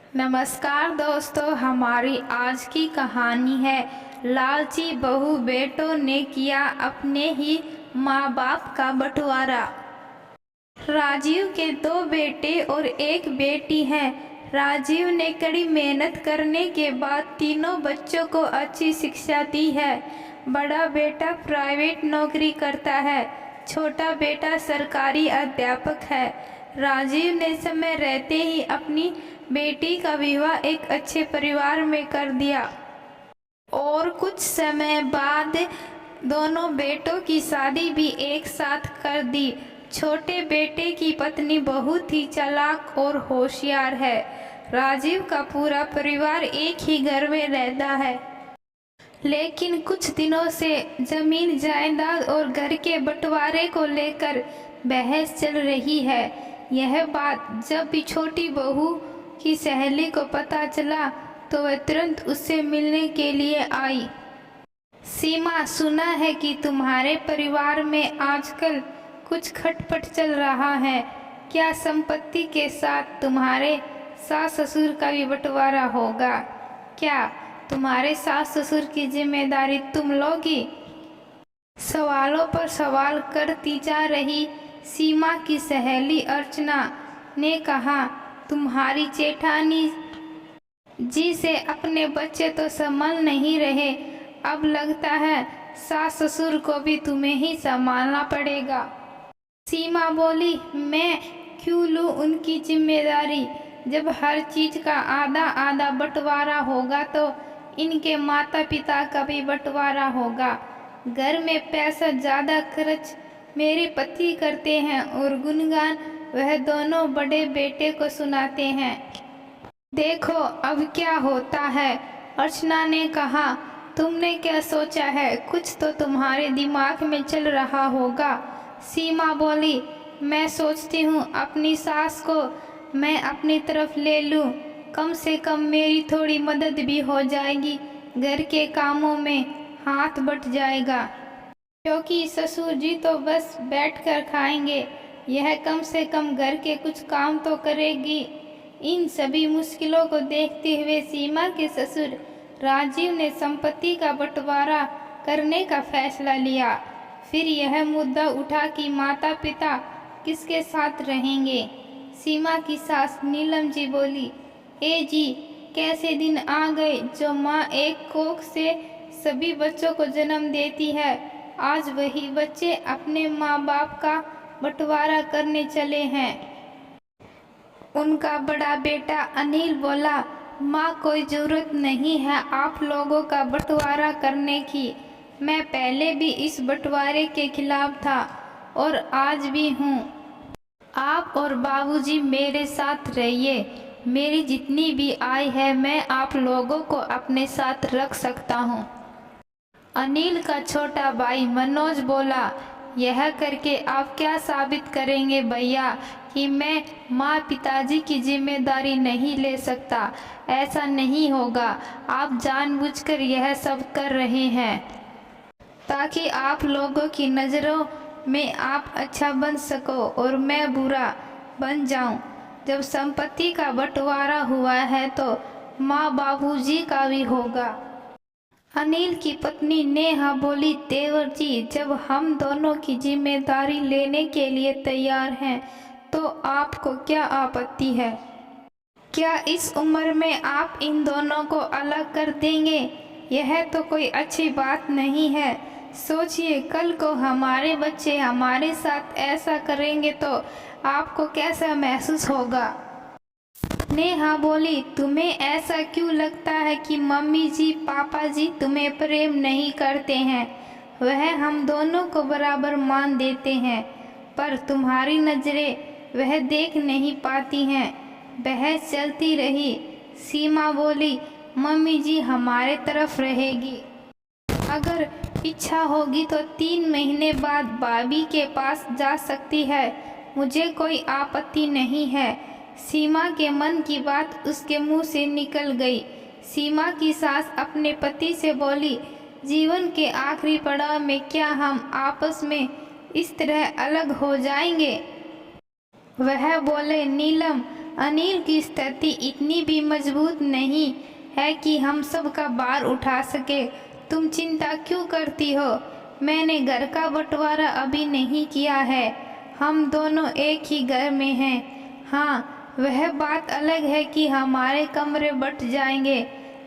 नमस्कार दोस्तों, हमारी आज की कहानी है लालची बहू बेटों ने किया अपने ही माँ बाप का बंटवारा। राजीव के दो बेटे और एक बेटी हैं। राजीव ने कड़ी मेहनत करने के बाद तीनों बच्चों को अच्छी शिक्षा दी है। बड़ा बेटा प्राइवेट नौकरी करता है, छोटा बेटा सरकारी अध्यापक है। राजीव ने समय रहते ही अपनी बेटी का विवाह एक अच्छे परिवार में कर दिया और कुछ समय बाद दोनों बेटों की शादी भी एक साथ कर दी। छोटे बेटे की पत्नी बहुत ही चालाक और होशियार है। राजीव का पूरा परिवार एक ही घर में रहता है, लेकिन कुछ दिनों से जमीन जायदाद और घर के बंटवारे को लेकर बहस चल रही है। यह बात जब भी छोटी बहू की सहेली को पता चला तो वह तुरंत उससे मिलने के लिए आई। सीमा, सुना है कि तुम्हारे परिवार में आजकल कुछ खटपट चल रहा है। क्या संपत्ति के साथ तुम्हारे सास ससुर का भी बंटवारा होगा? क्या तुम्हारे सास ससुर की जिम्मेदारी तुम लोगी? सवालों पर सवाल करती जा रही सीमा की सहेली अर्चना ने कहा, तुम्हारी जेठानी जी से अपने बच्चे तो संभाल नहीं रहे, अब लगता है सास ससुर को भी तुम्हें ही संभालना पड़ेगा। सीमा बोली, मैं क्यों लूँ उनकी जिम्मेदारी? जब हर चीज का आधा आधा बंटवारा होगा तो इनके माता पिता का भी बंटवारा होगा। घर में पैसा ज़्यादा खर्च मेरे पति करते हैं और गुणगान वह दोनों बड़े बेटे को सुनाते हैं। देखो अब क्या होता है। अर्चना ने कहा, तुमने क्या सोचा है? कुछ तो तुम्हारे दिमाग में चल रहा होगा। सीमा बोली, मैं सोचती हूँ अपनी सास को मैं अपनी तरफ ले लूँ, कम से कम मेरी थोड़ी मदद भी हो जाएगी, घर के कामों में हाथ बट जाएगा, क्योंकि ससुर जी तो बस बैठकर खाएंगे, यह कम से कम घर के कुछ काम तो करेगी। इन सभी मुश्किलों को देखते हुए सीमा के ससुर राजीव ने संपत्ति का बंटवारा करने का फैसला लिया। फिर यह मुद्दा उठा कि माता पिता किसके साथ रहेंगे। सीमा की सास नीलम जी बोली, ए जी, कैसे दिन आ गए जो माँ एक कोख से सभी बच्चों को जन्म देती है, आज वही बच्चे अपने माँ बाप का बंटवारा करने चले हैं। उनका बड़ा बेटा अनिल बोला, माँ कोई ज़रूरत नहीं है आप लोगों का बंटवारा करने की। मैं पहले भी इस बंटवारे के खिलाफ था और आज भी हूँ। आप और बाबूजी मेरे साथ रहिए, मेरी जितनी भी आय है मैं आप लोगों को अपने साथ रख सकता हूँ। अनिल का छोटा भाई मनोज बोला, यह करके आप क्या साबित करेंगे भैया कि मैं माँ पिताजी की जिम्मेदारी नहीं ले सकता? ऐसा नहीं होगा, आप जानबूझकर यह सब कर रहे हैं ताकि आप लोगों की नज़रों में आप अच्छा बन सको और मैं बुरा बन जाऊं। जब संपत्ति का बंटवारा हुआ है तो माँ बाबूजी का भी होगा। अनिल की पत्नी नेहा बोली, देवर जी, जब हम दोनों की जिम्मेदारी लेने के लिए तैयार हैं तो आपको क्या आपत्ति है? क्या इस उम्र में आप इन दोनों को अलग कर देंगे? यह तो कोई अच्छी बात नहीं है। सोचिए, कल को हमारे बच्चे हमारे साथ ऐसा करेंगे तो आपको कैसा महसूस होगा? नेहा बोली, तुम्हें ऐसा क्यों लगता है कि मम्मी जी पापा जी तुम्हें प्रेम नहीं करते हैं? वह हम दोनों को बराबर मान देते हैं, पर तुम्हारी नज़रें वह देख नहीं पाती हैं। बहस चलती रही। सीमा बोली, मम्मी जी हमारे तरफ रहेगी, अगर इच्छा होगी तो 3 महीने बाद भाभी के पास जा सकती है, मुझे कोई आपत्ति नहीं है। सीमा के मन की बात उसके मुंह से निकल गई। सीमा की सास अपने पति से बोली, जीवन के आखिरी पड़ाव में क्या हम आपस में इस तरह अलग हो जाएंगे? वह बोले, नीलम, अनिल की स्थिति इतनी भी मजबूत नहीं है कि हम सब का भार उठा सके। तुम चिंता क्यों करती हो? मैंने घर का बंटवारा अभी नहीं किया है। हम दोनों एक ही घर में हैं। हाँ, वह बात अलग है कि हमारे कमरे बंट जाएंगे।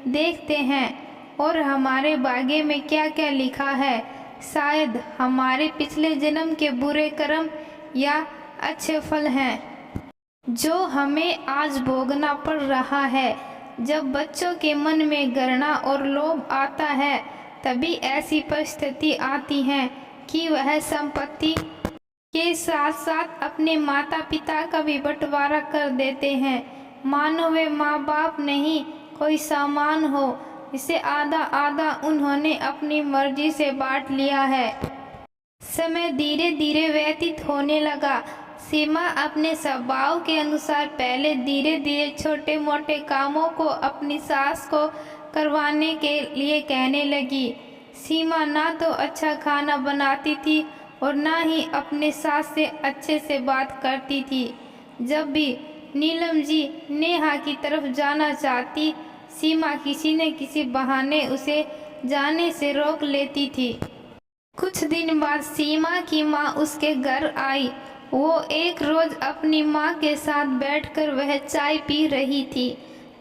देखते हैं और हमारे भाग्य में क्या क्या लिखा है। शायद हमारे पिछले जन्म के बुरे कर्म या अच्छे फल हैं जो हमें आज भोगना पड़ रहा है। जब बच्चों के मन में घृणा और लोभ आता है तभी ऐसी परिस्थिति आती है कि वह संपत्ति के साथ साथ अपने माता पिता का भी बंटवारा कर देते हैं, मानो वे माँ बाप नहीं कोई सामान हो। इसे आधा आधा उन्होंने अपनी मर्जी से बांट लिया है। समय धीरे धीरे व्यतीत होने लगा। सीमा अपने स्वभाव के अनुसार पहले धीरे धीरे छोटे मोटे कामों को अपनी सास को करवाने के लिए कहने लगी। सीमा ना तो अच्छा खाना बनाती थी और ना ही अपने सास से अच्छे से बात करती थी। जब भी नीलम जी नेहा की तरफ जाना चाहती, सीमा किसी न किसी बहाने उसे जाने से रोक लेती थी। कुछ दिन बाद सीमा की माँ उसके घर आई। वो एक रोज अपनी माँ के साथ बैठकर वह चाय पी रही थी,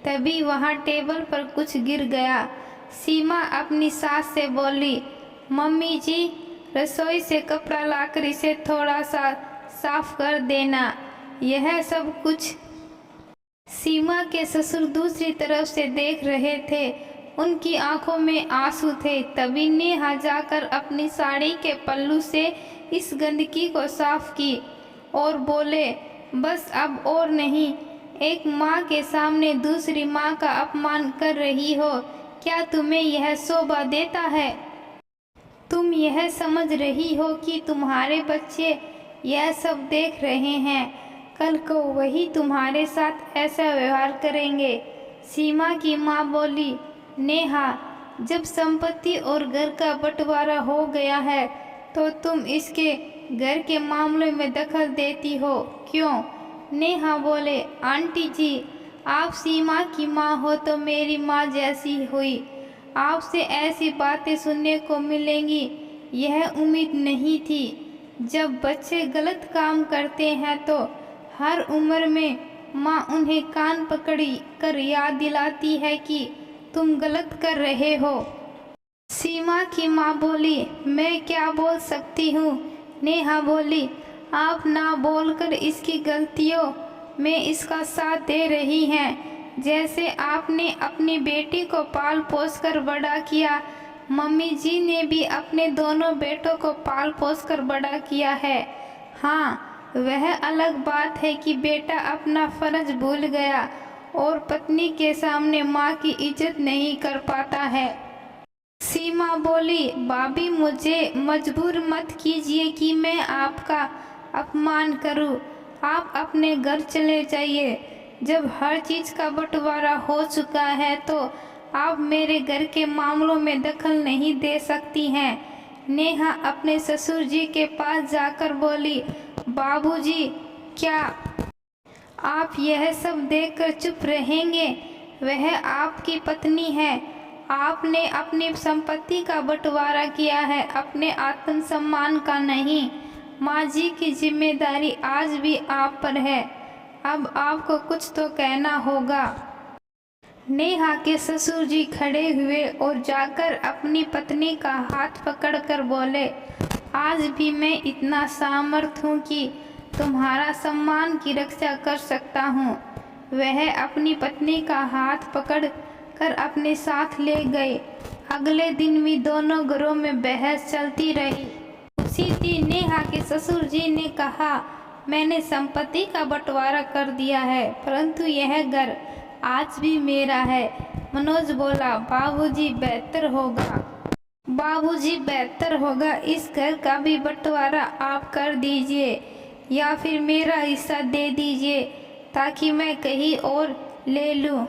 तभी वहाँ टेबल पर कुछ गिर गया। सीमा अपनी सास से बोली, मम्मी जी, रसोई से कपड़ा लाकर इसे थोड़ा सा साफ कर देना। यह सब कुछ सीमा के ससुर दूसरी तरफ से देख रहे थे। उनकी आंखों में आंसू थे। तभी नेहा जाकर अपनी साड़ी के पल्लू से इस गंदगी को साफ की और बोले, बस अब और नहीं। एक माँ के सामने दूसरी माँ का अपमान कर रही हो। क्या तुम्हें यह शोभा देता है? तुम यह समझ रही हो कि तुम्हारे बच्चे यह सब देख रहे हैं? कल को वही तुम्हारे साथ ऐसा व्यवहार करेंगे। सीमा की माँ बोली, नेहा, जब संपत्ति और घर का बंटवारा हो गया है तो तुम इसके घर के मामले में दखल देती हो क्यों? नेहा बोले, आंटी जी, आप सीमा की माँ हो तो मेरी माँ जैसी हुई। आपसे ऐसी बातें सुनने को मिलेंगी यह उम्मीद नहीं थी। जब बच्चे गलत काम करते हैं तो हर उम्र में माँ उन्हें कान पकड़ी कर याद दिलाती है कि तुम गलत कर रहे हो। सीमा की माँ बोली, मैं क्या बोल सकती हूँ? नेहा बोली, आप ना बोलकर इसकी गलतियों में इसका साथ दे रही हैं। जैसे आपने अपनी बेटी को पाल पोस कर बड़ा किया, मम्मी जी ने भी अपने दोनों बेटों को पाल पोस कर बड़ा किया है। हाँ, वह अलग बात है कि बेटा अपना फर्ज भूल गया और पत्नी के सामने माँ की इज्जत नहीं कर पाता है। सीमा बोली, भाभी, मुझे मजबूर मत कीजिए कि मैं आपका अपमान करूं। आप अपने घर चले जाइए। जब हर चीज़ का बंटवारा हो चुका है तो आप मेरे घर के मामलों में दखल नहीं दे सकती हैं। नेहा अपने ससुर जी के पास जाकर बोली, बाबूजी, क्या आप यह सब देखकर चुप रहेंगे? वह आपकी पत्नी है। आपने अपनी संपत्ति का बंटवारा किया है, अपने आत्मसम्मान का नहीं। माँ जी की जिम्मेदारी आज भी आप पर है। अब आपको कुछ तो कहना होगा। नेहा के ससुर जी खड़े हुए और जाकर अपनी पत्नी का हाथ पकड़कर बोले, आज भी मैं इतना सामर्थ हूँ कि तुम्हारा सम्मान की रक्षा कर सकता हूँ। वह अपनी पत्नी का हाथ पकड़ कर अपने साथ ले गए। अगले दिन भी दोनों घरों में बहस चलती रही। उसी दिन नेहा के ससुर जी ने कहा, मैंने संपत्ति का बंटवारा कर दिया है, परंतु यह घर आज भी मेरा है। मनोज बोला, बाबूजी बेहतर होगा, बाबूजी बेहतर होगा, इस घर का भी बंटवारा आप कर दीजिए या फिर मेरा हिस्सा दे दीजिए ताकि मैं कहीं और ले लूं।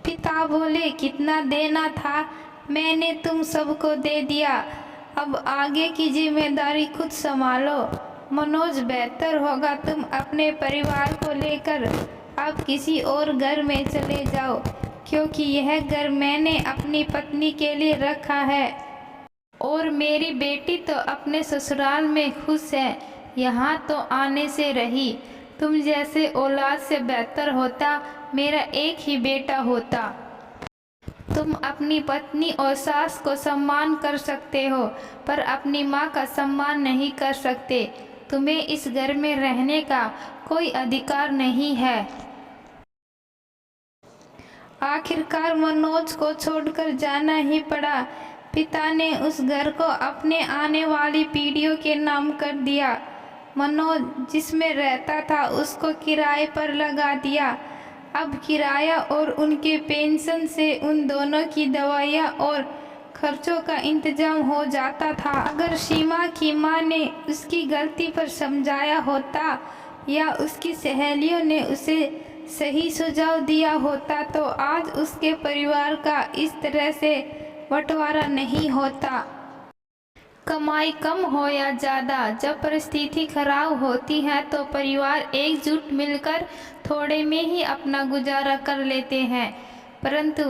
पिता बोले, कितना देना था? मैंने तुम सबको दे दिया, अब आगे की जिम्मेदारी खुद संभालो। मनोज बेहतर होगा तुम अपने परिवार को लेकर अब किसी और घर में चले जाओ, क्योंकि यह घर मैंने अपनी पत्नी के लिए रखा है और मेरी बेटी तो अपने ससुराल में खुश है, यहाँ तो आने से रही। तुम जैसे औलाद से बेहतर होता मेरा एक ही बेटा होता। तुम अपनी पत्नी और सास को सम्मान कर सकते हो, पर अपनी माँ का सम्मान नहीं कर सकते। तुम्हें इस घर में रहने का कोई अधिकार नहीं है। आखिरकार मनोज को छोड़कर जाना ही पड़ा। पिता ने उस घर को अपने आने वाली पीढ़ियों के नाम कर दिया। मनोज जिसमें रहता था उसको किराए पर लगा दिया। अब किराया और उनके पेंशन से उन दोनों की दवाइयाँ और खर्चों का इंतजाम हो जाता था। अगर सीमा की माँ ने उसकी गलती पर समझाया होता या उसकी सहेलियों ने उसे सही सुझाव दिया होता तो आज उसके परिवार का इस तरह से बंटवारा नहीं होता। कमाई कम हो या ज़्यादा, जब परिस्थिति खराब होती है तो परिवार एकजुट मिलकर थोड़े में ही अपना गुजारा कर लेते हैं, परंतु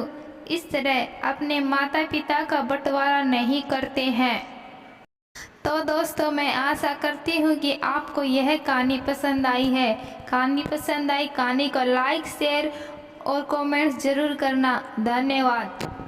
इस तरह अपने माता पिता का बंटवारा नहीं करते हैं। तो दोस्तों, मैं आशा करती हूँ कि आपको यह कहानी पसंद आई है। कहानी पसंद आई, कहानी को लाइक शेयर और कमेंट्स ज़रूर करना। धन्यवाद।